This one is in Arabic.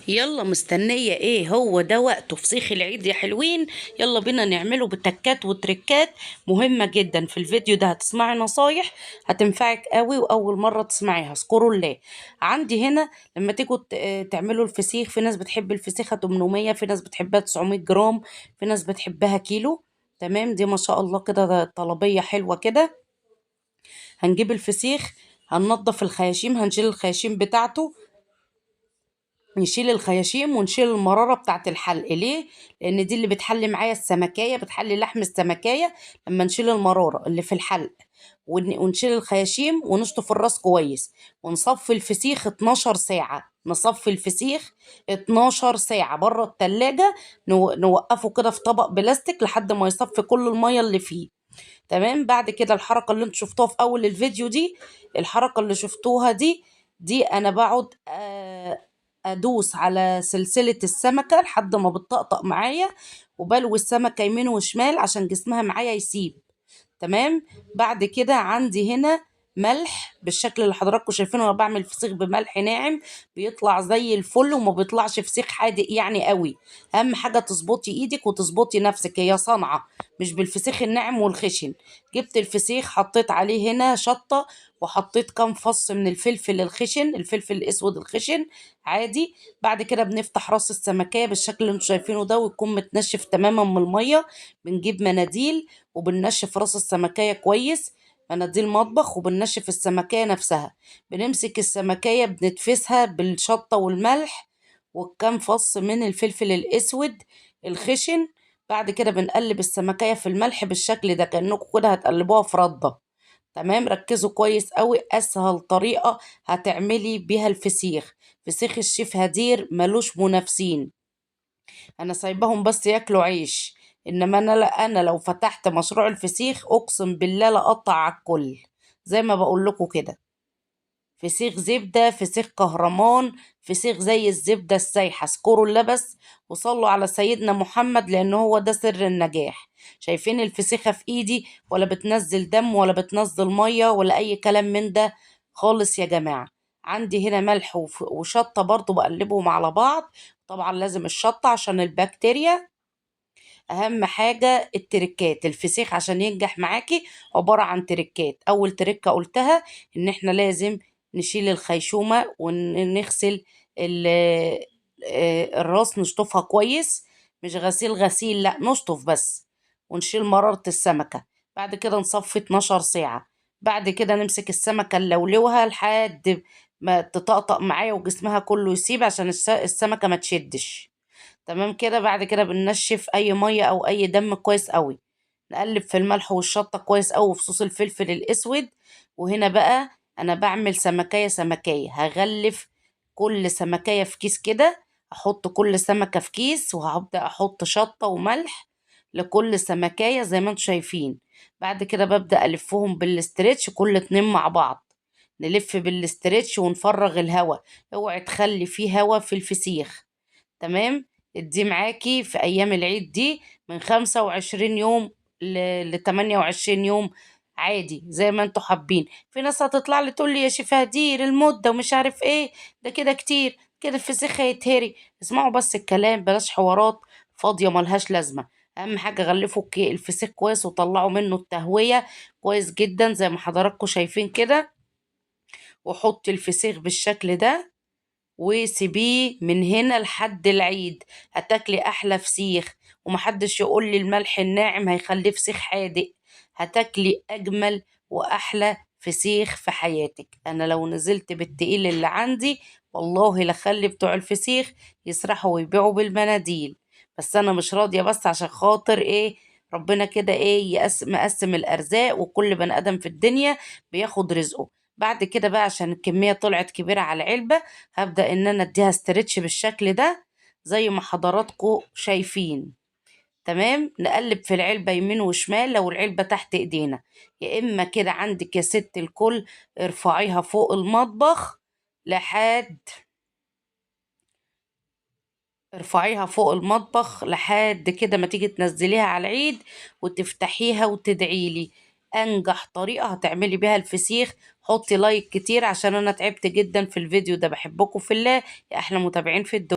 يلا مستنية ايه؟ هو ده وقته، فسيخ العيد يا حلوين. يلا بينا نعمله بتكات وتركات مهمة جدا. في الفيديو ده هتسمعي نصايح هتنفعك قوي، واول مرة تسمعيها اذكروا الله. عندي هنا لما تيجوا تعملوا الفسيخ، في ناس بتحب الفسيخة 800، في ناس بتحبها 900 جرام، في ناس بتحبها كيلو. تمام، دي ما شاء الله كده طلبية حلوة كده. هنجيب الفسيخ، هننضف الخياشيم، هنشيل الخياشيم بتاعته، نشيل الخياشيم ونشيل المرارة بتاعة الحلق. ليه؟ لأن دي اللي بتحلي معايا السمكية، بتحلي لحم السمكية لما نشيل المرارة اللي في الحلق. ونشيل الخياشيم ونشطف الراس كويس، ونصفي الفسيخ 12 ساعة. نصفي الفسيخ 12 ساعة بره التلاجة، نوقفه كده في طبق بلاستيك لحد ما يصفي كل المية اللي فيه. تمام، بعد كده الحركة اللي انتوا شفتوها في أول الفيديو دي، الحركة اللي شفتوها دي أنا بقعد ادوس على سلسلة السمكة لحد ما بتطقطق معايا، وبلوي السمكة يمين وشمال عشان جسمها معايا يسيب. تمام. بعد كده عندي هنا ملح بالشكل اللي حضراتكم شايفينه. انا بعمل فسيخ بملح ناعم، بيطلع زي الفل وما بيطلعش فسيخ حادق يعني قوي. اهم حاجة تظبطي ايدك وتظبطي نفسك، هي صنعة مش بالفسيخ الناعم والخشن. جبت الفسيخ، حطيت عليه هنا شطة، وحطيت كام فص من الفلفل الخشن، الفلفل الاسود الخشن عادي. بعد كده بنفتح راس السمكية بالشكل اللي انتوا شايفينه ده، ويكون متنشف تماما من المية. بنجيب مناديل وبننشف راس السمكية كويس، مناديل مطبخ، وبننشف السمكية نفسها. بنمسك السمكية بنتفسها بالشطة والملح وكم فص من الفلفل الأسود الخشن. بعد كده بنقلب السمكية في الملح بالشكل ده، كأنكم كده هتقلبوها في ردة. تمام، ركزوا كويس قوي، أسهل طريقة هتعملي بيها الفسيخ. فسيخ الشيف هدير ملوش منافسين، انا سايباهم بس ياكلوا عيش. انما انا لا، انا لو فتحت مشروع الفسيخ اقسم بالله لاقطع على الكل. زي ما بقول لكم كده، فسيخ زبدة، فسيخ كهرمان، فسيخ زي الزبدة السايحة. اذكروا الله بس وصلوا على سيدنا محمد، لأن هو ده سر النجاح. شايفين الفسيخة في إيدي؟ ولا بتنزل دم ولا بتنزل مية ولا أي كلام من ده خالص يا جماعة. عندي هنا ملح وشطة برضو بقلبهم على بعض. طبعا لازم الشطة عشان البكتيريا. اهم حاجة التركات، الفسيخ عشان ينجح معاكي عبارة عن تركات. اول تركة قلتها ان احنا لازم نشيل الخيشومة ونغسل الراس، نشطفها كويس. مش غسيل لا، نشطف بس، ونشيل مرارة السمكة. بعد كده نصفي 12 ساعة. بعد كده نمسك السمكة نلولوها لحد ما تطقطق معايا وجسمها كله يسيب عشان السمكة ما تشدش. تمام كده. بعد كده بننشف اي ميه او اي دم كويس قوي. نقلب في الملح والشطه كويس قوي في صوص الفلفل الاسود. وهنا بقى انا بعمل سمكيه سمكيه، هغلف كل سمكيه في كيس كده. احط كل سمكه في كيس، وهبدا احط شطه وملح لكل سمكيه زي ما انتم شايفين. بعد كده ببدا الفهم بالاسترتش كل اتنين مع بعض. نلف بالاسترتش ونفرغ الهواء، اوعي تخلي فيه هواء في الفسيخ. تمام. دي معاكي في أيام العيد دي من 25 يوم ل28 يوم، عادي زي ما انتوا حابين. في ناس هتطلع لي تقول لي يا شيف هدير المدة ومش عارف ايه، ده كده كتير، كده الفسيخ هيتهري. اسمعوا بس الكلام، بلاش حوارات فاضية ملهاش لازمة. أهم حاجة غلفوا الفسيخ كويس وطلعوا منه التهوية كويس جدا زي ما حضراتكم شايفين كده. وحطي الفسيخ بالشكل ده وسيبيه من هنا لحد العيد، هتاكلي احلى فسيخ. ومحدش يقول لي الملح الناعم هيخليه فسيخ حادق، هتاكلي اجمل واحلى فسيخ في حياتك. انا لو نزلت بالتقيل اللي عندي والله لخلي بتوع الفسيخ يسرحوا ويبيعوا بالمناديل. بس انا مش راضية، بس عشان خاطر ايه؟ ربنا كده ايه مقسم الارزاق، وكل بني ادم في الدنيا بياخد رزقه. بعد كده بقى عشان الكمية طلعت كبيرة على العلبة، هبدأ ان انا اديها استرتش بالشكل ده زي ما حضراتكم شايفين. تمام، نقلب في العلبة يمين وشمال لو العلبة تحت ايدينا. يا اما كده عندك يا ست الكل، ارفعيها فوق المطبخ لحد ارفعيها فوق المطبخ لحد كده ما تيجي تنزليها على العيد وتفتحيها وتدعيلي. انجح طريقة هتعملي بيها الفسيخ. حطي لايك كتير عشان انا تعبت جدا في الفيديو ده. بحبكم في الله يا احلى متابعين في الدنيا.